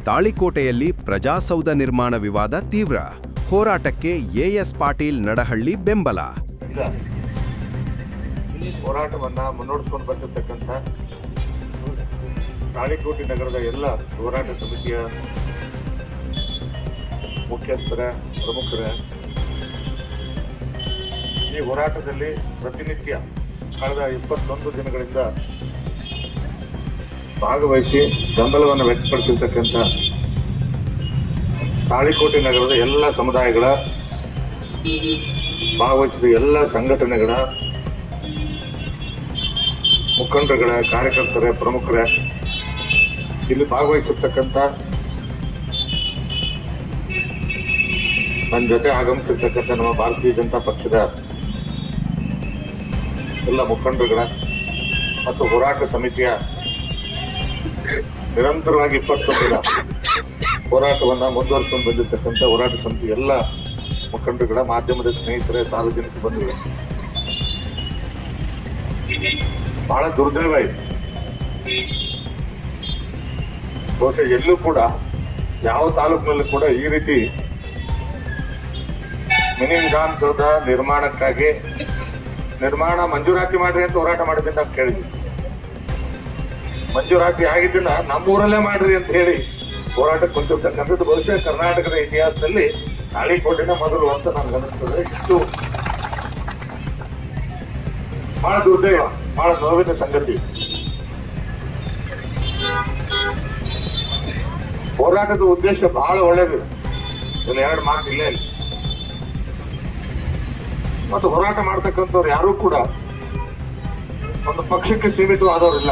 ತಾಳಿಕೋಟೆಯಲ್ಲಿ ಪ್ರಜಾಸೌಧ ನಿರ್ಮಾಣ ವಿವಾದ ತೀವ್ರ. ಹೋರಾಟಕ್ಕೆ ಎಎಸ್ ಪಾಟೀಲ್ ನಡಹಳ್ಳಿ ಬೆಂಬಲ. ಹೋರಾಟವನ್ನ ಮುನ್ನಡೆಸಿಕೊಂಡು ಬಂದಿರತಕ್ಕಂಥ ತಾಳಿಕೋಟೆ ನಗರದ ಎಲ್ಲ ಹೋರಾಟ ಸಮಿತಿಯ ಮುಖ್ಯಸ್ಥರ ಪ್ರಮುಖರ ಈ ಹೋರಾಟದಲ್ಲಿ ಪ್ರತಿನಿತ್ಯ ಕಳೆದ 21 ದಿನಗಳಿಂದ ಭಾಗವಹಿಸಿ ಬೆಂಬಲವನ್ನು ವ್ಯಕ್ತಪಡಿಸಿರ್ತಕ್ಕಂಥ ತಾಳಿಕೋಟೆ ನಗರದ ಎಲ್ಲ ಸಮುದಾಯಗಳ ಭಾಗವಹಿಸಿದ ಎಲ್ಲ ಸಂಘಟನೆಗಳ ಮುಖಂಡರುಗಳ ಕಾರ್ಯಕರ್ತರ ಪ್ರಮುಖರ ಇಲ್ಲಿ ಭಾಗವಹಿಸಿರ್ತಕ್ಕಂಥ ನನ್ನ ಜೊತೆ ಆಗಮಿಸಿರ್ತಕ್ಕಂಥ ನಮ್ಮ ಭಾರತೀಯ ಜನತಾ ಪಕ್ಷದ ಎಲ್ಲ ಮುಖಂಡರುಗಳ ಮತ್ತು ಹೋರಾಟ ಸಮಿತಿಯ ನಿರಂತರವಾಗಿ 21 ದಿನ ಹೋರಾಟವನ್ನ ಮುಂದುವರಿಸಿಕೊಂಡು ಬಂದಿರತಕ್ಕಂಥ ಹೋರಾಟ ಸಮಿತಿ ಎಲ್ಲ ಮುಖಂಡರುಗಳ ಮಾಧ್ಯಮದ ಸ್ನೇಹಿತರೆ ಸಾರ್ವಜನಿಕ ಬಂಧುಗಳು, ಬಹಳ ದುರ್ದೈವ ಇದೆ. ಬಹುಶಃ ಎಲ್ಲೂ ಕೂಡ ಯಾವ ತಾಲೂಕಿನಲ್ಲೂ ಕೂಡ ಈ ರೀತಿ ಮಿನಿ ವಿಧಾನಸೌಧ ನಿರ್ಮಾಣಕ್ಕಾಗಿ ನಿರ್ಮಾಣ ಮಂಜೂರಾತಿ ಮಾಡ್ರಿ ಅಂತ ಹೋರಾಟ ಮಾಡಿದ್ದೆ ನಾವು ಕೇಳಿದ್ವಿ. ಮಂಜೂರಾತಿ ಆಗಿದ್ದನ್ನ ನಮ್ಮೂರಲ್ಲೇ ಮಾಡ್ರಿ ಅಂತ ಹೇಳಿ ಹೋರಾಟಕ್ಕೆ ಕುಂತಿರ್ತಕ್ಕಂಥದ್ದು ಬಹುಶಃ ಕರ್ನಾಟಕದ ಇತಿಹಾಸದಲ್ಲಿ ತಾಳಿಕೋಟೆನ ಮೊದಲು ಅಂತ ನನಗೆ ಅನಿಸ್ತದೆ. ಇಷ್ಟು ಬಹಳ ದುರ್ದೈವ, ಬಹಳ ನೋವಿನ ಸಂಗತಿ. ಹೋರಾಟದ ಉದ್ದೇಶ ಬಹಳ ಒಳ್ಳೇದು, ಇಲ್ಲಿ 2 ಮಾತು ಇಲ್ಲೇ ಇಲ್ಲ. ಮತ್ತು ಹೋರಾಟ ಮಾಡ್ತಕ್ಕಂಥವ್ರು ಯಾರೂ ಕೂಡ ಒಂದು ಪಕ್ಷಕ್ಕೆ ಸೀಮಿತವಾದವರಿಲ್ಲ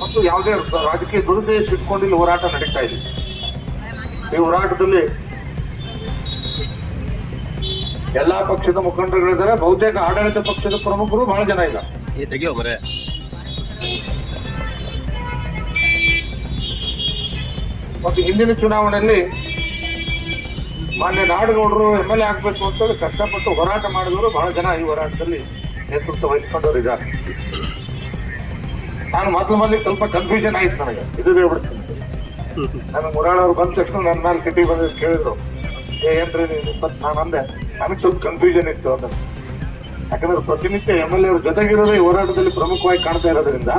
ಮತ್ತು ಯಾವುದೇ ರಾಜಕೀಯ ದುರುದ್ದೇಶ ಇಟ್ಕೊಂಡು ಇಲ್ಲಿ ಹೋರಾಟ ನಡೀತಾ ಇದೆ. ಈ ಹೋರಾಟದಲ್ಲಿ ಎಲ್ಲಾ ಪಕ್ಷದ ಮುಖಂಡರುಗಳಿದ್ದಾರೆ, ಬಹುತೇಕ ಆಡಳಿತ ಪಕ್ಷದ ಪ್ರಮುಖರು ಬಹಳ ಜನ ಇದ್ದಾರೆ. ಮತ್ತು ಹಿಂದಿನ ಚುನಾವಣೆಯಲ್ಲಿ ಮಾನ್ಯ ನಾಡಗೌಡರು MLA ಆಗ್ಬೇಕು ಅಂತೇಳಿ ಕಷ್ಟಪಟ್ಟು ಹೋರಾಟ ಮಾಡಿದವರು ಬಹಳ ಜನ ಈ ಹೋರಾಟದಲ್ಲಿ ನೇತೃತ್ವ ವಹಿಸಿಕೊಂಡವರು ಇದ್ದಾರೆ. ನಾನು ಮೊದಲು ಸ್ವಲ್ಪ ಕನ್ಫ್ಯೂಷನ್ ಆಯ್ತು ನನಗೆ, ಇದುವೇ ಬಿಡ್ತೀನಿ. ನನಗೆ ಮುರಾಳ್ ಅವ್ರು ಬಂದ ತಕ್ಷಣ ನನ್ನ ಮೇಲೆ ಸಿಟಿ ಬಂದ ಕೇಳಿದ್ರು, ಏನ್ರಿ ನಾನು ಅಂದೆ, ನನಗೆ ಸ್ವಲ್ಪ ಕನ್ಫ್ಯೂಷನ್ ಇತ್ತು ಅಂತ. ಯಾಕಂದ್ರೆ ಪ್ರತಿನಿತ್ಯ MLA ಅವ್ರ ಜೊತೆಗಿರೋದೇ ಈ ಹೋರಾಟದಲ್ಲಿ ಪ್ರಮುಖವಾಗಿ ಕಾಣ್ತಾ ಇರೋದ್ರಿಂದ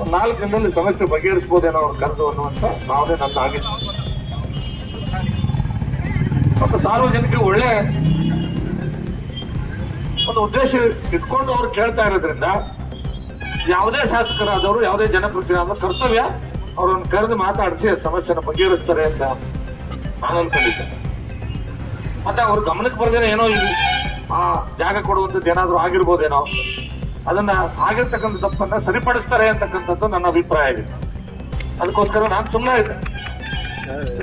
ಒಂದು 4 ದಿನದಲ್ಲಿ ಸಮಸ್ಯೆ ಬಗೆಹರಿಸಬಹುದೇನೋ ಅವ್ರ ಕರೆದು ಅನ್ನುವಂತ ಭಾವನೆ ನನ್ನ ಆಗಿತ್ತು. ಮತ್ತು ಸಾರ್ವಜನಿಕ ಒಳ್ಳೆ ಒಂದು ಉದ್ದೇಶ ಇಟ್ಕೊಂಡು ಅವ್ರು ಕೇಳ್ತಾ ಇರೋದ್ರಿಂದ ಯಾವುದೇ ಶಾಸಕರಾದವರು ಯಾವುದೇ ಜನಪ್ರತಿನಿಧಿ ಕರ್ತವ್ಯ ಅವ್ರನ್ನ ಕರೆದು ಮಾತಾಡಿಸಿ ಸಮಸ್ಯೆನ ಬಗೆಹರಿಸ್ತಾರೆ ಅಂತ ನಾನು ಅನ್ಕೊಂಡಿದ್ದೆ. ಮತ್ತೆ ಅವ್ರ ಗಮನಕ್ಕೆ ಬರ್ದೇನೆ ಏನೋ ಆ ಜಾಗ ಕೊಡುವಂಥದ್ದು ಏನಾದ್ರು ಆಗಿರ್ಬೋದೇನೋ, ಅದನ್ನ ಆಗಿರ್ತಕ್ಕಂಥ ತಪ್ಪನ್ನ ಸರಿಪಡಿಸ್ತಾರೆ ಅಂತಕ್ಕಂಥದ್ದು ನನ್ನ ಅಭಿಪ್ರಾಯ ಆಗಿದೆ. ಅದಕ್ಕೋಸ್ಕರ ನಾನು ಸುಮ್ಮನೆ ಇದ್ದೆ,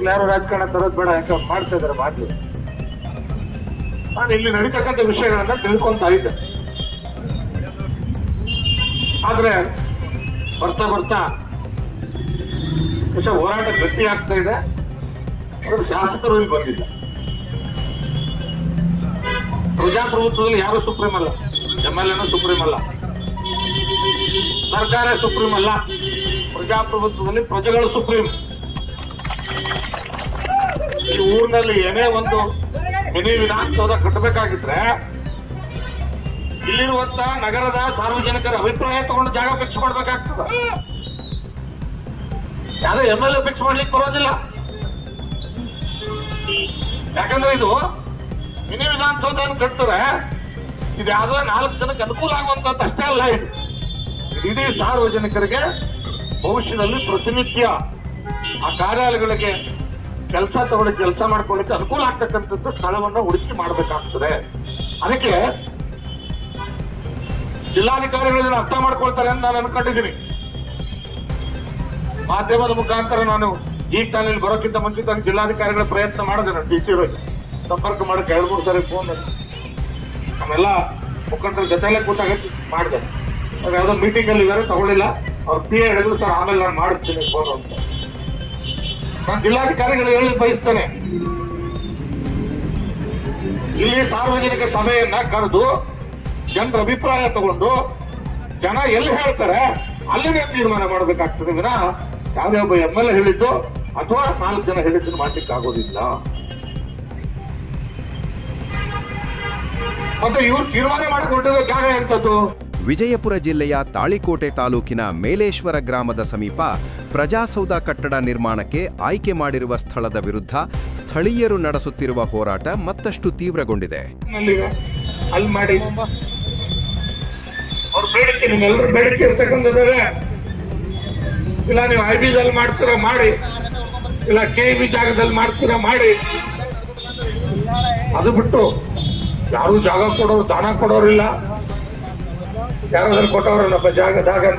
ಯಾರು ರಾಜಕಾರಣ ತರೋದು ಬೇಡ, ಯಾಕೆ ಮಾಡ್ತಾ ಇದ್ದಾರೆ ಮಾಡ್ಲಿ. ನಾನು ಇಲ್ಲಿ ನಡೀತಕ್ಕಂಥ ವಿಷಯಗಳನ್ನ ತಿಳ್ಕೊಂತ ಇದ್ದೆ. ಆದ್ರೆ ಬರ್ತಾ ಬರ್ತಾ ಹೋರಾಟ ಗಟ್ಟಿ ಆಗ್ತಾ ಇದೆ. ಅವರು ಶಾಸಕರು ಇಲ್ಲಿ ಬಂದಿಲ್ಲ. ಪ್ರಜಾಪ್ರಭುತ್ವದಲ್ಲಿ ಯಾರು ಸುಪ್ರೀಂ ಅಲ್ಲ, MLAನೂ ಸುಪ್ರೀಂ ಅಲ್ಲ, ಸರ್ಕಾರ ಸುಪ್ರೀಂ ಅಲ್ಲ. ಪ್ರಜಾಪ್ರಭುತ್ವದಲ್ಲಿ ಪ್ರಜೆಗಳು ಸುಪ್ರೀಂ. ಈ ಊರಿನಲ್ಲಿ ಏನೇ ಒಂದು ಮಿನಿ ವಿಧಾನಸೌಧ ಕಟ್ಟಬೇಕಾಗಿದ್ರೆ ಇಲ್ಲಿರುವಂತ ನಗರದ ಸಾರ್ವಜನಿಕರ ಅಭಿಪ್ರಾಯ ತಗೊಂಡು ಜಾಗ ಫಿಕ್ಸ್ ಮಾಡ್ಬೇಕಾಗ್ತದ. ಯಾವ್ದೋ MLA ಫಿಕ್ಸ್ ಮಾಡ್ಲಿಕ್ಕೆ ಬರೋದಿಲ್ಲ. ಯಾಕಂದ್ರೆ ಇದು ಮಿನಿ ವಿಧಾನಸೌಧ ಕಟ್ತಾರೆ, ಇದು ಯಾವ್ದೋ 4 ಜನಕ್ಕೆ ಅನುಕೂಲ ಆಗುವಂತದ್ದು ಅಷ್ಟೇ ಅಲ್ಲ. ಇದು ಇಡೀ ಸಾರ್ವಜನಿಕರಿಗೆ ಭವಿಷ್ಯದಲ್ಲಿ ಪ್ರತಿನಿತ್ಯ ಆ ಕಾರ್ಯಾಲಯಗಳಿಗೆ ಕೆಲಸ ತಗೊಂಡು ಕೆಲಸ ಮಾಡ್ಕೊಳ್ಳಿಕ್ಕೆ ಅನುಕೂಲ ಆಗ್ತಕ್ಕಂಥದ್ದು ಸ್ಥಳವನ್ನು ಹುಡುಕಿ ಮಾಡ್ಬೇಕಾಗ್ತದೆ. ಅದಕ್ಕೆ ಜಿಲ್ಲಾಧಿಕಾರಿಗಳು ಅರ್ಥ ಮಾಡ್ಕೊಳ್ತಾರೆ ಅಂತ ನಾನು ಅನ್ಕೊಂಡಿದ್ದೀನಿ. ಮಾಧ್ಯಮದ ಮುಖಾಂತರ ನಾನು ಈಗ ತಾನಲ್ಲಿ ಬರೋಕ್ಕಿಂತ ಮುಂಚಿತ ಜಿಲ್ಲಾಧಿಕಾರಿಗಳ ಪ್ರಯತ್ನ ಮಾಡಿದೆ. ನಾನು DC ಸಂಪರ್ಕ ಮಾಡಕ್ಕೆ 2-3 ಸಾರಿ ಫೋನ್ ನಮ್ಮೆಲ್ಲ ಮುಖಂಡರ ಜೊತೆಯಲ್ಲೇ ಕೂತಾಗ ಮಾಡಿದೆ. ಯಾವುದೋ ಮೀಟಿಂಗ್ ಅಲ್ಲಿ ಇದ್ದಾರೆ, ತಗೊಳ್ಳಿಲ್ಲ. ಅವ್ರ PA ಹೇಳಿದ್ರು, ಸರ್ ಆಮೇಲೆ ನಾನು ಮಾಡಿಸ್ತೀನಿ ಫೋನ್ ಅಂತ. ನಾನು ಜಿಲ್ಲಾಧಿಕಾರಿಗಳು ಹೇಳಿ ಬಯಸ್ತೇನೆ, ಇಲ್ಲಿ ಸಾರ್ವಜನಿಕ ಸಭೆಯನ್ನ ಕರೆದು ಜನರ ಅಭಿಪ್ರಾಯ ತಗೊಂಡು ಜನ ಎಲ್ಲಿ ಹೇಳ್ತಾರೆ ಅಲ್ಲಿನೇ ತೀರ್ಮಾನ ಮಾಡಬೇಕಾಗ್ತದೆ ವಿನಃ ಯಾವುದೇ ಒಬ್ಬ MLA ಹೇಳಿದ್ದು ಅಥವಾ 4 ಜನ ಹೇಳಿದ್ರೆ ಮಾಡ್ಲಿಕ್ಕೆ ಆಗೋದಿಲ್ಲ. ಮತ್ತೆ ಇವ್ರು ತೀರ್ಮಾನ ಮಾಡಿಕೊಂಡಿರೋ ಜಾಗ ಎಂತದ್ದು? ವಿಜಯಪುರ ಜಿಲ್ಲೆಯ ತಾಳಿಕೋಟೆ ತಾಲೂಕಿನ ಮೇಲೇಶ್ವರ ಗ್ರಾಮದ ಸಮೀಪ ಪ್ರಜಾಸೌಧ ಕಟ್ಟಡ ನಿರ್ಮಾಣಕ್ಕೆ ಆಯ್ಕೆ ಮಾಡಿರುವ ಸ್ಥಳದ ವಿರುದ್ಧ ಸ್ಥಳೀಯರು ನಡೆಸುತ್ತಿರುವ ಹೋರಾಟ ಮತ್ತಷ್ಟು ತೀವ್ರಗೊಂಡಿದೆ. ಅಲ್ಲಿ ಮಾಡಿ ಅವ್ರ ಬೇಡಿಕೆ, ನಿಮ್ಮೆಲ್ಲರೂ ಬೇಡಿಕೆ ಇರ್ತಕ್ಕಂಥದ್ದೇ. ಇಲ್ಲ ನೀವು IB ಮಾಡ್ತೀರಾ ಮಾಡಿ, ಇಲ್ಲ KEB ಜಾಗದಲ್ಲಿ ಮಾಡ್ತೀರಾ ಮಾಡಿ. ಅದು ಬಿಟ್ಟು ಯಾರು ಜಾಗ ಕೊಡೋರು, ದಾನ ಕೊಡೋರಿಲ್ಲ. ಯಾರಾದ್ರೂ ಕೊಟ್ಟವ್ರಲ್ಲಪ್ಪ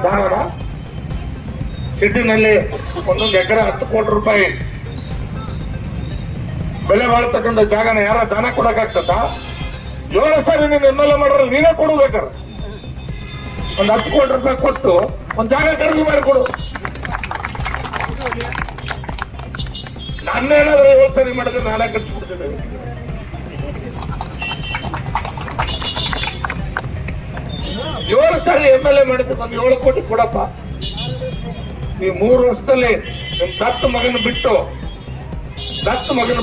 ದಾನನ? ಸಿಟಿನಲ್ಲಿ 1 ಎಕರೆ 10 ಕೋಟಿ ರೂಪಾಯಿ ಬೆಲೆ ಬಾಳ್ತಕ್ಕಂಥ ಜಾಗನ ಯಾರ ದಾನ ಕೊಡಕ್ಕಾಗ್ತದ? 7 ಸಾರಿ ನೀನು MLA ಮಾಡ್ರೆ ನೀನೇ ಕೊಡ್ಬೇಕಾರೆ 10 ಕೋಟಿ ರೂಪಾಯಿ ಕೊಟ್ಟು ಒಂದು ಜಾಗ ಖರೀದಿ ಮಾಡಿಕೊಡು. ನಾನೇನಾದ್ರೂ 7 ಸಾರಿ ಮಾಡಿದ್ರೆ ನಾನೇ ಕಟ್ಸ್ಬಿಡ್ತಿದ್ದೇವೆ. ಏಳು ಸಾರಿ MLA ಮಾಡಿದ್ರೆ ಒಂದು 7 ಕೋಟಿ ಕೊಡಪ್ಪ. ನೀವು 3 ವರ್ಷದಲ್ಲಿ ನಿಮ್ ದತ್ತು ಮಗನ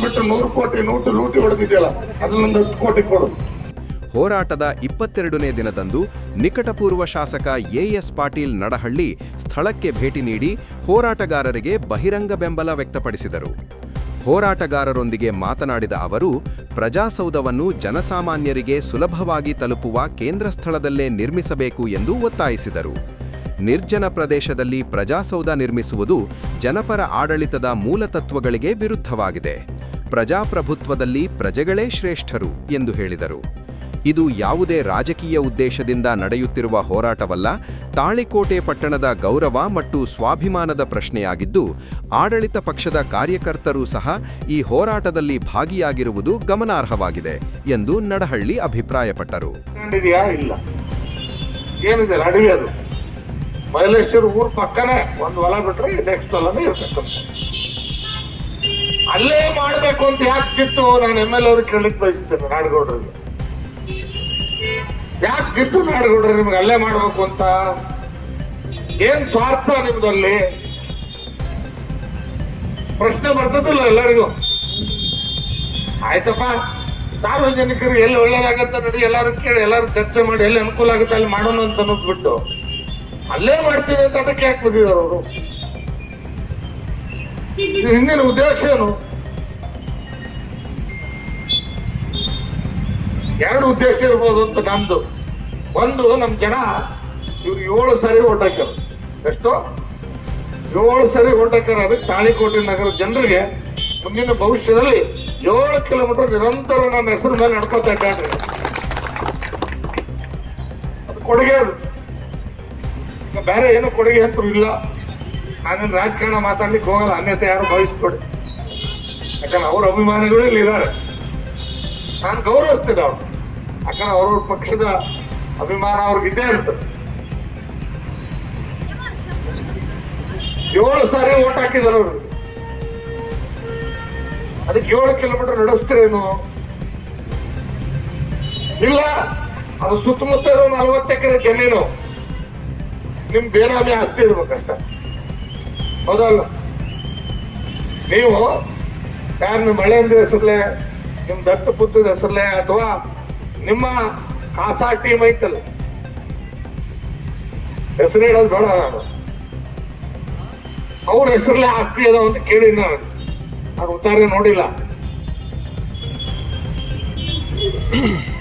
ಬಿಟ್ಟು 100 ಕೋಟಿ ಲೂಟಿ ಹೊಡೆದಿದೆಯಲ್ಲ, ಅದನ್ನೊಂದು 10 ಕೋಟಿ ಕೊಡು. ಹೋರಾಟದ 22ನೇ ದಿನದಂದು ನಿಕಟಪೂರ್ವ ಶಾಸಕ AS ಪಾಟೀಲ್ ನಡಹಳ್ಳಿ ಸ್ಥಳಕ್ಕೆ ಭೇಟಿ ನೀಡಿ ಹೋರಾಟಗಾರರಿಗೆ ಬಹಿರಂಗ ಬೆಂಬಲ ವ್ಯಕ್ತಪಡಿಸಿದರು. ಹೋರಾಟಗಾರರೊಂದಿಗೆ ಮಾತನಾಡಿದ ಅವರು, ಪ್ರಜಾಸೌಧವನ್ನು ಜನಸಾಮಾನ್ಯರಿಗೆ ಸುಲಭವಾಗಿ ತಲುಪುವ ಕೇಂದ್ರ ಸ್ಥಳದಲ್ಲೇ ನಿರ್ಮಿಸಬೇಕು ಎಂದು ಒತ್ತಾಯಿಸಿದರು. ನಿರ್ಜನ ಪ್ರದೇಶದಲ್ಲಿ ಪ್ರಜಾಸೌಧ ನಿರ್ಮಿಸುವುದು ಜನಪರ ಆಡಳಿತದ ಮೂಲತತ್ವಗಳಿಗೆ ವಿರುದ್ಧವಾಗಿದೆ. ಪ್ರಜಾಪ್ರಭುತ್ವದಲ್ಲಿ ಪ್ರಜೆಗಳೇ ಶ್ರೇಷ್ಠರು ಎಂದು ಹೇಳಿದರು. ಇದು ಯಾವುದೇ ರಾಜಕೀಯ ಉದ್ದೇಶದಿಂದ ನಡೆಯುತ್ತಿರುವ ಹೋರಾಟವಲ್ಲ, ತಾಳಿಕೋಟೆ ಪಟ್ಟಣದ ಗೌರವ ಮತ್ತು ಸ್ವಾಭಿಮಾನದ ಪ್ರಶ್ನೆಯಾಗಿದ್ದು, ಆಡಳಿತ ಪಕ್ಷದ ಕಾರ್ಯಕರ್ತರೂ ಸಹ ಈ ಹೋರಾಟದಲ್ಲಿ ಭಾಗಿಯಾಗಿರುವುದು ಗಮನಾರ್ಹವಾಗಿದೆ ಎಂದು ನಡಹಳ್ಳಿ ಅಭಿಪ್ರಾಯಪಟ್ಟರು. ಇಲ್ಲ ಏನಿದೆ ಅಡವಿ, ಅದು ಮೈಲೇಶ್ವರ ಊರ್ ಪಕ್ಕನೇ ಒಂದು ಹೊಲ ಬಿಟ್ರೆ ನೆಕ್ಸ್ಟ್ ಹೊಲನೇ ಇರ್ತಕ್ಕಂಥ. ಅಲ್ಲೇ ಮಾಡ್ಬೇಕು ಅಂತ ಯಾಕಿತ್ತು? ನಾನು MLA ಅವ್ರಿಗೆ ಕೇಳಲಿಕ್ಕೆ ಬಯಸ್ತೇನೆ, ನಾಡಗೌಡರಿಗೆ. ಯಾಕಿತ್ತು ನಾಡಗೌಡ್ರೆ ನಿಮ್ಗೆ ಅಲ್ಲೇ ಮಾಡ್ಬೇಕು ಅಂತ? ಏನ್ ಸ್ವಾರ್ಥ ನಿಮ್ದಲ್ಲಿ? ಪ್ರಶ್ನೆ ಬರ್ತದಿಲ್ಲ ಎಲ್ಲರಿಗೂ. ಆಯ್ತಪ್ಪ, ಸಾರ್ವಜನಿಕರಿಗೆ ಎಲ್ಲಿ ಒಳ್ಳೇದಾಗತ್ತೆ ನೋಡಿ, ಎಲ್ಲಾರು ಕೇಳಿ, ಎಲ್ಲಾರು ಚರ್ಚೆ ಮಾಡಿ, ಎಲ್ಲಿ ಅನುಕೂಲ ಆಗುತ್ತೆ ಅಲ್ಲಿ ಮಾಡೋಣ ಅಂತ ಅನ್ನೋದ್ಬಿಟ್ಟು ಅಲ್ಲೇ ಮಾಡ್ತೀನಿ ಅಂತ ಅದಕ್ಕೆ ಯಾಕೆ ಬಂದಿದ್ದಾರೆ ಅವರು? ಹಿಂದಿನ ಉದ್ದೇಶ ಏನು? 2 ಉದ್ದೇಶ ಇರ್ಬೋದು ಅಂತ ನಮ್ದು. ಒಂದು, ನಮ್ ಜನ ಇವ್ರು 7 ಸಾರಿ ಓಟ್ ಹಾಕ್ಯಾರ. ಎಷ್ಟು? 7 ಸಾರಿ ಓಟ್ ಹಾಕ್ಯಾರ. ಅದಕ್ಕೆ ತಾಳಿಕೋಟೆ ನಗರ ಜನರಿಗೆ ಮುಂದಿನ ಭವಿಷ್ಯದಲ್ಲಿ 7 ಕಿಲೋಮೀಟರ್ ನಿರಂತರ ನನ್ನ ಹೆಸರು ಮೇಲೆ ನಡ್ಕೋತಾ ಇದ್ದಾರೆ. ಅದು ಕೊಡುಗೆ. ಅದು ಬೇರೆ ಏನು ಕೊಡುಗೆ ಅಂತೂ ಇಲ್ಲ. ನಾನೇನು ರಾಜಕಾರಣ ಮಾತಾಡ್ಲಿಕ್ಕೆ ಹೋಗಲ್ಲ, ಅನ್ಯತೆ ಯಾರು ಭಾವಿಸ್ಕೊಡಿ. ಯಾಕಂದ್ರೆ ಅವ್ರ ಅಭಿಮಾನಿಗಳು ಇಲ್ಲಿ ಇದ್ದಾರೆ, ನಾನು ಗೌರವಿಸ್ತಿದ್ದೆ ಅವ್ರು. ಯಾಕಂದ್ರೆ ಅವ್ರವ್ರ ಪಕ್ಷದ ಅಭಿಮಾನ ಅವ್ರಿಗಿದ್ದೇ ಇರ್ತದೆ. 7 ಸಾರಿ ಓಟ್ ಹಾಕಿದ್ದಾರೆ ಅವರು. ಅದಕ್ಕೆ 7 ಕಿಲೋಮೀಟರ್ ನಡೆಸ್ತೀರೇನು? ಇಲ್ಲ, ಅದು ಸುತ್ತಮುತ್ತ ಇರೋ 40 ಎಕರೆ ಜಮೀನು ನಿಮ್ ಬೇನಾಮಿ ಆಸ್ತಿ ಇರ್ಬೇಕಷ್ಟ. ಹೌದಲ್ಲ? ನೀವು ಯಾರು ಮಳೆಯಿಂದ ಹೆಸರ್ಲೆ, ನಿಮ್ ದತ್ತಪುತ್ರದ ಹೆಸರ್ಲೆ, ಅಥವಾ ನಿಮ್ಮ ಖಾಸಾ ಟೀಮ್ ಐತಲ್ಲ, ಹೆಸರು ಹೇಳೋದು ಬೇಡ, ನಾನು ಅವ್ರ ಹೆಸರಲ್ಲೇ ಆಸ್ತಿ ಅದ ಅಂತ ಕೇಳಿ ನಾನು ಉತ್ತರ ನೋಡಿಲ್ಲ.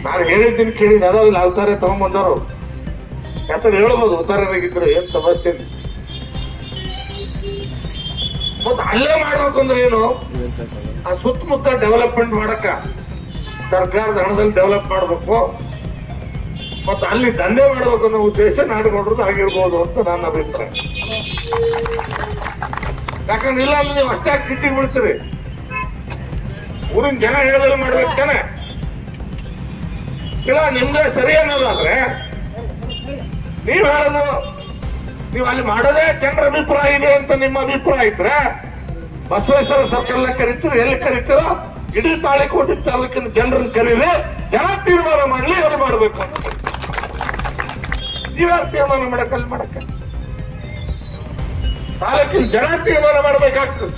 ನಾನು ಹೇಳಿದ್ದೀನಿ ಕೇಳಿ, ಅದಾವಿಲ್ಲ ಅವತಾರ ತಗೊಂಡ್ಬಂದವರು. ಹೆಸರು ಹೇಳ್ಬೋದು ಉತ್ತಾರನಾಗಿದ್ರು, ಏನ್ ಸಮಸ್ಯೆ ಇಲ್ಲ. ಮತ್ತ ಅಲ್ಲೇ ಮಾಡ್ಬೇಕು ಅಂದ್ರೆ ಏನು? ಆ ಸುತ್ತಮುತ್ತ ಡೆವಲಪ್ಮೆಂಟ್ ಮಾಡಕ್ಕ ಸರ್ಕಾರದ ಹಣದಲ್ಲಿ ಡೆವಲಪ್ ಮಾಡ್ಬೇಕು, ಮತ್ತ ಅಲ್ಲಿ ದಂಧೆ ಮಾಡ್ಬೇಕು ಅನ್ನೋ ಉದ್ದೇಶ ನಾಡುಗೌಡರದ್ದು ಆಗಿರ್ಬೋದು ಅಂತ ನನ್ನ ಅಭಿಪ್ರಾಯ. ಯಾಕಂದ್ರೆ ಇಲ್ಲ ಅಂದ್ರೆ ನೀವು ಅಷ್ಟೇ ಸಿಟ್ಟಿಗೆ ಬಿಡ್ತೀರಿ. ಊರಿನ ಜನ ಹೇಳೋದ್ರಲ್ಲಿ ಮಾಡ್ಬೇಕು ತಾನೆ. ಇಲ್ಲ ನಿಮ್ಗೆ ಸರಿ ಅನ್ನೋದಾದ್ರೆ ನೀವ್ ಹೇಳೋದು, ನೀವು ಅಲ್ಲಿ ಮಾಡೋದೇ ಜನರ ಅಭಿಪ್ರಾಯ ಇದೆ ಅಂತ ನಿಮ್ಮ ಅಭಿಪ್ರಾಯ ಇದ್ರೆ ಬಸವೇಶ್ವರ ಸರ್ಕಲ್ ಕರಿತೀರೋ, ಎಲ್ಲಿ ಕರಿತೀರೋ ಇಡೀ ತಾಳಿಕೋಟೆ ತಾಲೂಕಿನ ಜನರನ್ನು ಕರೀರಿ, ಜನ ತೀರ್ಮಾನ ಮಾಡ್ಲಿ ಅಲ್ಲಿ ಮಾಡ್ಬೇಕು ಅಂತ. ನೀವ್ಯಾರು ತೀರ್ಮಾನ ಮಾಡಕ್ ಅಲ್ಲಿ ಮಾಡಕ್ಕೆ? ತಾಲೂಕಿನ ಜನ ತೀರ್ಮಾನ ಮಾಡ್ಬೇಕಾಗ್ತದೆ.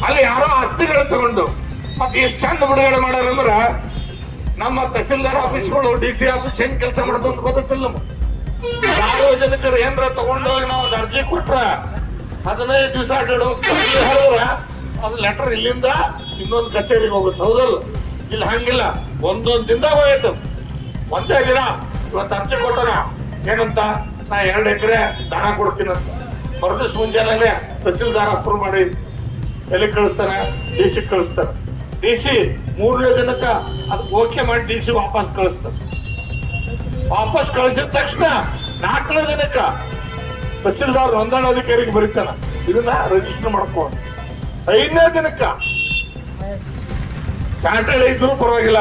ಅಲ್ಲಿ ಯಾರೋ ಆಸ್ತಿಗಳು ತಗೊಂಡು ಮತ್ತೆ ಎಷ್ಟು ಚಂದ ಬಿಡುಗಡೆ ಮಾಡ್ಯಾರಂದ್ರ ನಮ್ಮ ತಹಸೀಲ್ದಾರ್ ಆಫೀಸ್ಗಳು DC ಆಫೀಸ್ ಹೆಂಗ್ ಕೆಲಸ ಮಾಡೋದು ಅಂತ ಗೊತ್ತಿಲ್ಲ ನಮ್ಗೆ. ಸಾರ್ವಜನಿಕರು ಏನ್ರ ತಗೊಂಡೋಗಿ ನಾವು ಒಂದು ಅರ್ಜಿ ಕೊಟ್ರ 15 ದಿವಸ ಅದು ಲೆಟರ್ ಇಲ್ಲಿಂದ ಇನ್ನೊಂದು ಕಚೇರಿಗೆ ಹೋಗುತ್ತೆ. ಹೌದಲ್ಲ? ಇಲ್ಲಿ ಹಂಗಿಲ್ಲ, ಒಂದೊಂದು ದಿನ ಹೋಯ್ತು. ಒಂದೇ ದಿನ ಇವತ್ತು ಅರ್ಜಿ ಕೊಟ್ಟಾರ ಏನಂತ, ನಾ 2 ಎಕರೆ ದಾನ ಕೊಡ್ತೀನಂತ. ಮರುದಿವ್ಸ ಮುಂಜಾನೆ ತಹಸೀಲ್ದಾರ್ ಅಪ್ರೂವ್ ಮಾಡಿ ಎಲ್ಲಿ ಕಳಿಸ್ತಾನೆ, DC ಕಳಿಸ್ತಾನೆ. DC 3ನೇ ದಿನಕ್ಕ ಅದಕ್ಕೆ ಓಕೆ ಮಾಡಿ DC ವಾಪಸ್ ಕಳಿಸ್ತಾನೆ. ವಾಪಸ್ ಕಳಿಸಿದ ತಕ್ಷಣ 4ನೇ ದಿನಕ್ಕ ತಹಸೀಲ್ದಾರ್ ನೋಂದಣಾಧಿಕಾರಿಗೆ ಬರೀತಾನ, ಇದನ್ನ ರಿಜಿಸ್ಟರ್ ಮಾಡ್ಕೊ. 5ನೇ ದಿನಕ್ಕ ಸ್ಯಾಟರ್ಡೇ ಇದ್ರು ಪರವಾಗಿಲ್ಲ,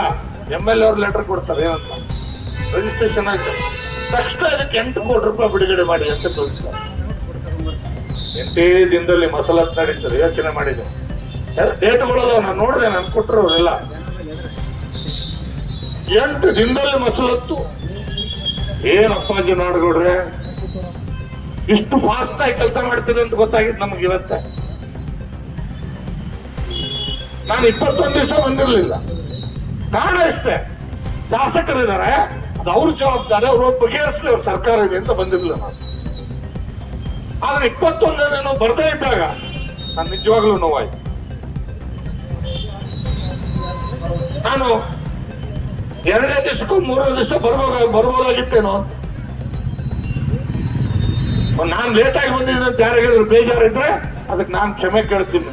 MLA ಅವ್ರ ಲೆಟರ್ ಕೊಡ್ತಾರೆ ಏನಂತ, ರಿಜಿಸ್ಟ್ರೇಷನ್ ಆಯ್ತು. ತಕ್ಷಣ ಅದಕ್ಕೆ 8 ಕೋಟಿ ರೂಪಾಯಿ ಬಿಡುಗಡೆ ಮಾಡಿ ಅಂತ ತೋರಿಸ್ತಾರೆ. 8 ದಿನದಲ್ಲಿ ಮಸಲತ್ ನಡೀತದೆ. ಯೋಚನೆ ಮಾಡಿದ್ರು ಡೇಟ್ಗಳು ನಾನು ನೋಡಿದೆ, ನಾನು ಕೊಟ್ಟರು ಅವರೆಲ್ಲ 8 ದಿನದಲ್ಲಿ ಮಸಲತ್ತು. ಏನಪ್ಪಾಜಿ ನಾಡುಗೌಡ್ರೆ, ಇಷ್ಟು ಫಾಸ್ಟ್ ಆಗಿ ಕೆಲಸ ಮಾಡ್ತೀರಿ ಅಂತ ಗೊತ್ತಾಗಿತ್ತು ನಮಗೆ ಇವತ್ತ. ನಾನು 21 ದಿವಸ ಬಂದಿರಲಿಲ್ಲ. ಕಾರಣ ಇಷ್ಟೇ, ಶಾಸಕರಿದ್ದಾರೆ, ಅದು ಅವ್ರ ಜವಾಬ್ದಾರಿ, ಅವ್ರ ಬಗೆಹರಿಸಲಿ, ಅವ್ರ ಸರ್ಕಾರ ಇದೆ ಅಂತ ಬಂದಿರಲಿಲ್ಲ ನಾನು. ಆದ್ರೆ 21 ನಾವು ಬರ್ದೇ ಇದ್ದಾಗ ನಾನು ನಿಜವಾಗ್ಲೂ ನೋವಾಯ್ತು. ನಾನು 2ನೇ ದಿವಸಕ್ಕೂ 3ನೇ ದಿವಸ ಬರ್ಬೋದಾಗಿತ್ತೇನೋ. ನಾನು ಲೇಟ್ ಆಗಿ ಬಂದಿದ್ದೀನಿ ಅಂತ ಯಾರಿಗಾದ್ರು ಬೇಜಾರಿದ್ರೆ ಅದಕ್ಕೆ ನಾನು ಕ್ಷಮೆ ಕೇಳ್ತೀನಿ.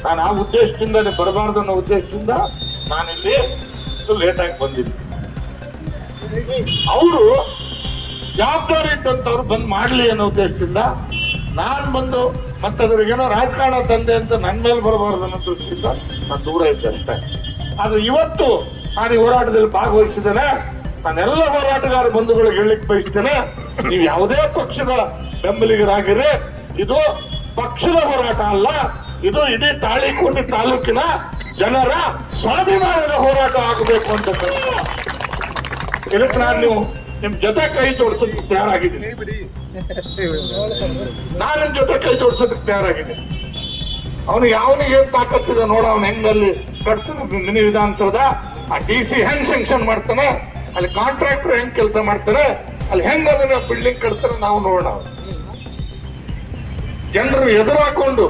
ನಾನು ಆ ಉದ್ದೇಶದಿಂದ ಬರಬಾರ್ದು ಅನ್ನೋ ಉದ್ದೇಶದಿಂದ ನಾನಿಲ್ಲಿ ಲೇಟ್ ಆಗಿ ಬಂದಿದ್ದೀನಿ. ಅವರು ಜವಾಬ್ದಾರಿ ಇದ್ದಂಥವ್ರು ಬಂದ್ ಮಾಡ್ಲಿ ಅನ್ನೋ ಉದ್ದೇಶದಿಂದ ನಾನು ಬಂದು ಮತ್ತೆ ಅದ್ರಿಗೇನೋ ರಾಜಕಾರಣ ತಂದೆ ಅಂತ ನನ್ನ ಮೇಲೆ ಬರಬಾರ್ದು ಅನ್ನೋ ದೃಷ್ಟಿಯಿಂದ ನಾನು ದೂರ ಇದ್ದೆ ಅಷ್ಟೇ. ಆದ್ರೆ ಇವತ್ತು ನಾನು ಈ ಹೋರಾಟದಲ್ಲಿ ಭಾಗವಹಿಸಿದ್ದೇನೆ. ನಾನೆಲ್ಲ ಹೋರಾಟಗಾರ ಬಂಧುಗಳಿಗೆ ಹೇಳಲಿಕ್ಕೆ ಬಯಸ್ತೇನೆ, ನೀವು ಯಾವುದೇ ಪಕ್ಷದ ಬೆಂಬಲಿಗರಾಗಿರಿ, ಇದು ಪಕ್ಷದ ಹೋರಾಟ ಅಲ್ಲ, ಇದು ಇಡೀ ತಾಳಿಕೋಟೆ ತಾಲೂಕಿನ ಜನರ ಸ್ವಾಭಿಮಾನದ ಹೋರಾಟ ಆಗಬೇಕು ಅಂತ ಇದಕ್ಕೆ ನಾನು ನಿಮ್ ಜೊತೆ ಕೈ ಜೋಡಿಸೋದಕ್ಕೆ ತಯಾರಾಗಿದ್ದೀನಿ. ನಾನು ನಿಮ್ ಜೊತೆ ಕೈ ಜೋಡಿಸೋದಕ್ಕೆ ತಯಾರಾಗಿದ್ದೀನಿ. ಅವನಿಗೆ ಏನ್ ತಾಕತ್ತಿದೆ ನೋಡ, ಅವನು ಹೆಂಗಲ್ಲಿ ಕಟ್ತಾನೆ ಮಿನಿ ವಿಧಾನಸೌಧ, ಆ DC ಹೆಂಗ್ ಸ್ಯಾಂಕ್ಷನ್ ಮಾಡ್ತಾನೆ, ಅಲ್ಲಿ ಕಾಂಟ್ರಾಕ್ಟರ್ ಹೆಂಗ್ ಕೆಲಸ ಮಾಡ್ತಾನೆ, ಅಲ್ಲಿ ಹೆಂಗ್ ಅದನ್ನ ಬಿಲ್ಡಿಂಗ್ ಕಟ್ತಾನೆ ನಾವು ನೋಡೋಣ. ಜನರು ಎದುರು ಹಾಕೊಂಡು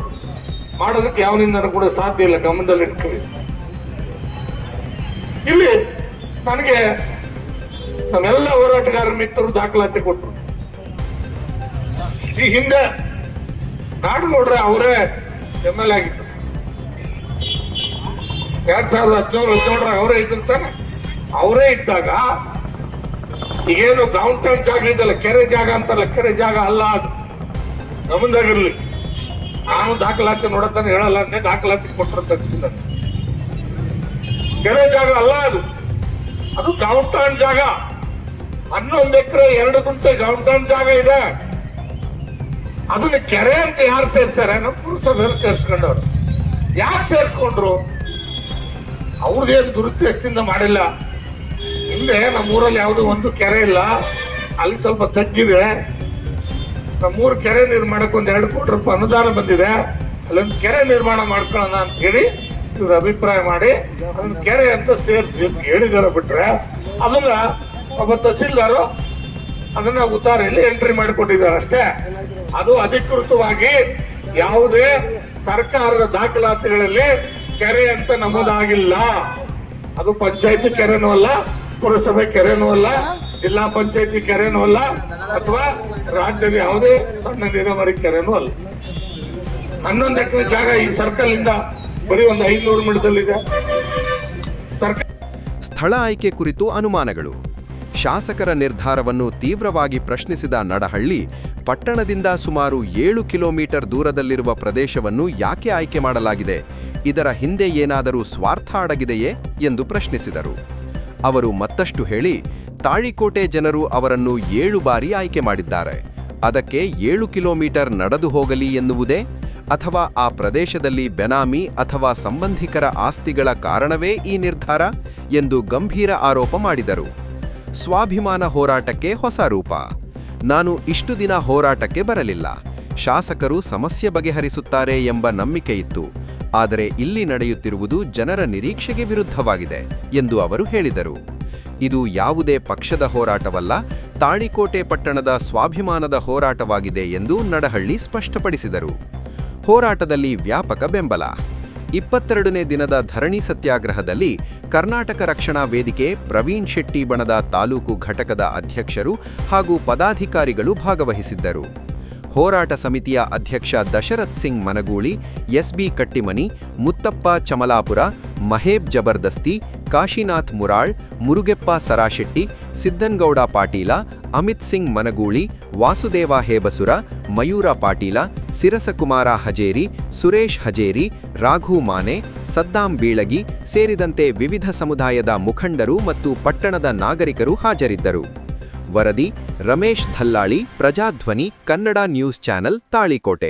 ಮಾಡೋದಕ್ಕೆ ಯಾವನಿಂದ ಕೂಡ ಸಾಧ್ಯ ಇಲ್ಲ, ಗಮನದಲ್ಲಿ ಇಟ್ಕೊಳ್ಳಿ. ಇಲ್ಲಿ ನನಗೆ ನಮ್ಮೆಲ್ಲ ಹೋರಾಟಗಾರ ಮಿತ್ರರು ದಾಖಲಾತಿ ಕೊಟ್ಟರು. ಈ ಹಿಂದೆ ನಾಡು ನೋಡ್ರೆ ಅವರೇ MLA ಆಗಿತ್ತು. 2017 ಅವರೇ ಇದ್ದಂತಾನೆ. ಅವರೇ ಇದ್ದಾಗ ಈಗೇನು ಗ್ರೌಂಡ್ ಟೌನ್ ಜಾಗ ಇದಲ್ಲ, ಕೆರೆ ಜಾಗ ಅಂತಲ್ಲ, ಕೆರೆ ಜಾಗ ಅಲ್ಲ, ಅದು ಗಮನದಾಗಿರ್ಲಿ. ನಾನು ದಾಖಲಾತಿ ನೋಡತಾನೆ ಹೇಳಲ್ಲ ಅಂದ್ರೆ ದಾಖಲಾತಿ ಕೊಟ್ಟರು ತಕ್ಷಣ. ಕೆರೆ ಜಾಗ ಅಲ್ಲ ಅದು, ಅದು ಗ್ರೌಂಡ್ ಟೌನ್ ಜಾಗ. 11 ಎಕರೆ 2 ಗುಂಟೆ ಗ್ರೌಂಡ್ ಟೌನ್ ಜಾಗ ಇದೆ. ಅದನ್ನ ಕೆರೆ ಅಂತ ಯಾರು ಸೇರ್ಸಾರೆ? ನಮ್ಮ ಪುರುಷರು ಸೇರ್ಸ್ಕೊಂಡವ್ರು. ಯಾಕೆ ಸೇರ್ಸ್ಕೊಂಡ್ರು? ಅವ್ರದ್ದೇನು ದುರುದ್ದೇಶದಿಂದ ಮಾಡಿಲ್ಲ. ಹಿಂದೆ ನಮ್ಮೂರಲ್ಲಿ ಯಾವುದೋ ಒಂದು ಕೆರೆ ಇಲ್ಲ, ಅಲ್ಲಿ ಸ್ವಲ್ಪ ತಗ್ಗಿದೆ. ನಮ್ಮೂರು ಕೆರೆ ನಿರ್ಮಾಣಕ್ಕೆ 2 ಕೋಟಿ ರೂಪಾಯಿ ಅನುದಾನ ಬಂದಿದೆ, ಅಲ್ಲೊಂದು ಕೆರೆ ನಿರ್ಮಾಣ ಮಾಡ್ಕೊಳ್ಳೋಣ ಅಂತ ಹೇಳಿ ಇವ್ರ ಅಭಿಪ್ರಾಯ ಮಾಡಿ ಅದನ್ನ ಕೆರೆ ಅಂತ ಸೇರಿಸಿ ಹೇಳಿದಾರೆ. ಬಿಟ್ರೆ ಅದನ್ನ ಒಬ್ಬ ತಹಸೀಲ್ದಾರು ಅದನ್ನ ಉತ್ತಾರೆಯಲ್ಲಿ ಎಂಟ್ರಿ ಮಾಡಿಕೊಂಡಿದ್ದಾರೆ ಅಷ್ಟೇ. ಅದು ಅಧಿಕೃತವಾಗಿ ಯಾವುದೇ ಸರ್ಕಾರದ ದಾಖಲಾತಿಗಳಲ್ಲಿ ಕೆರೆ ಅಂತ ನಮೂದಾಗಿಲ್ಲ. ಅದು ಪಂಚಾಯತಿ ಕೆರೆನೂ ಅಲ್ಲ, ಪುರಸಭೆ ಕೆರೆನೂ ಅಲ್ಲ, ಜಿಲ್ಲಾ ಪಂಚಾಯತಿ ಕೆರೆನೂ ಅಲ್ಲ, ಅಥವಾ ರಾಜ್ಯದ ಯಾವುದೇ ಸಣ್ಣ ನೀರಾವರಿ ಕೆರೆನೂ ಅಲ್ಲ. 11 ಎಕರೆ ಜಾಗ ಈ ಸರ್ಕಲ್ ಇಂದ ಬರೀ ಒಂದು 500 ಮೀಟರ್ದಲ್ಲಿದೆ. ಸ್ಥಳ ಆಯ್ಕೆ ಕುರಿತು ಅನುಮಾನಗಳು. ಶಾಸಕರ ನಿರ್ಧಾರವನ್ನು ತೀವ್ರವಾಗಿ ಪ್ರಶ್ನಿಸಿದ ನಡಹಳ್ಳಿ, ಪಟ್ಟಣದಿಂದ ಸುಮಾರು 7 ಕಿಲೋಮೀಟರ್ ದೂರದಲ್ಲಿರುವ ಪ್ರದೇಶವನ್ನು ಯಾಕೆ ಆಯ್ಕೆ ಮಾಡಲಾಗಿದೆ? ಇದರ ಹಿಂದೆ ಏನಾದರೂ ಸ್ವಾರ್ಥ ಅಡಗಿದೆಯೇ ಎಂದು ಪ್ರಶ್ನಿಸಿದರು. ಅವರು ಮತ್ತಷ್ಟು ಹೇಳಿ, ತಾಳಿಕೋಟೆ ಜನರು ಅವರನ್ನು 7 ಬಾರಿ ಆಯ್ಕೆ ಮಾಡಿದ್ದಾರೆ. ಅದಕ್ಕೆ 7 ಕಿಲೋಮೀಟರ್ ನಡೆದು ಹೋಗಲಿ ಎನ್ನುವುದೇ, ಅಥವಾ ಆ ಪ್ರದೇಶದಲ್ಲಿ ಬೆನಾಮಿ ಅಥವಾ ಸಂಬಂಧಿಕರ ಆಸ್ತಿಗಳ ಕಾರಣವೇ ಈ ನಿರ್ಧಾರ ಎಂದು ಗಂಭೀರ ಆರೋಪ ಮಾಡಿದರು. ಸ್ವಾಭಿಮಾನ ಹೋರಾಟಕ್ಕೆ ಹೊಸ ರೂಪ. ನಾನು ಇಷ್ಟು ದಿನ ಹೋರಾಟಕ್ಕೆ ಬರಲಿಲ್ಲ. ಶಾಸಕರು ಸಮಸ್ಯೆ ಬಗೆಹರಿಸುತ್ತಾರೆ ಎಂಬ ನಂಬಿಕೆ ಇತ್ತು. ಆದರೆ ಇಲ್ಲಿ ನಡೆಯುತ್ತಿರುವುದು ಜನರ ನಿರೀಕ್ಷೆಗೆ ವಿರುದ್ಧವಾಗಿದೆ ಎಂದು ಅವರು ಹೇಳಿದರು. ಇದು ಯಾವುದೇ ಪಕ್ಷದ ಹೋರಾಟವಲ್ಲ, ತಾಳಿಕೋಟೆ ಪಟ್ಟಣದ ಸ್ವಾಭಿಮಾನದ ಹೋರಾಟವಾಗಿದೆ ಎಂದು ನಡಹಳ್ಳಿ ಸ್ಪಷ್ಟಪಡಿಸಿದರು. ಹೋರಾಟದಲ್ಲಿ ವ್ಯಾಪಕ ಬೆಂಬಲ. 22ನೇ ದಿನದ ಧರಣಿ ಸತ್ಯಾಗ್ರಹದಲ್ಲಿ ಕರ್ನಾಟಕ ರಕ್ಷಣಾ ವೇದಿಕೆ ಪ್ರವೀಣ್ ಶೆಟ್ಟಿ ಬಣದ ತಾಲೂಕು ಘಟಕದ ಅಧ್ಯಕ್ಷರು ಹಾಗೂ ಪದಾಧಿಕಾರಿಗಳು ಭಾಗವಹಿಸಿದ್ದರು. ಹೋರಾಟ ಸಮಿತಿಯ ಅಧ್ಯಕ್ಷ ದಶರಥ್ ಸಿಂಗ್ ಮನಗೂಳಿ, ಎಸ್ಬಿ ಕಟ್ಟಿಮನಿ, ಮುತ್ತಪ್ಪ ಚಮಲಾಪುರ, ಮಹೇಬ್ ಜಬರ್ದಸ್ತಿ, ಕಾಶಿನಾಥ್ ಮುರಾಳ್, ಮುರುಗೆಪ್ಪ ಸರಾಶೆಟ್ಟಿ, ಸಿದ್ದನ್ಗೌಡ ಪಾಟೀಲ, ಅಮಿತ್ ಸಿಂಗ್ ಮನಗೂಳಿ, ವಾಸುದೇವ ಹೇಬಸುರ, ಮಯೂರ ಪಾಟೀಲ, ಸಿರಸಕುಮಾರ ಹಜೇರಿ, ಸುರೇಶ್ ಹಜೇರಿ, ರಾಘು ಮಾನೆ, ಸದ್ದಾಂ ಬೀಳಗಿ ಸೇರಿದಂತೆ ವಿವಿಧ ಸಮುದಾಯದ ಮುಖಂಡರು ಮತ್ತು ಪಟ್ಟಣದ ನಾಗರಿಕರು ಹಾಜರಿದ್ದರು. ವರದಿ ರಮೇಶ್ ಧಲ್ಲಾಳಿ, ಪ್ರಜಾಧ್ವನಿ ಕನ್ನಡ ನ್ಯೂಸ್ ಚಾನೆಲ್, ತಾಳಿಕೋಟೆ.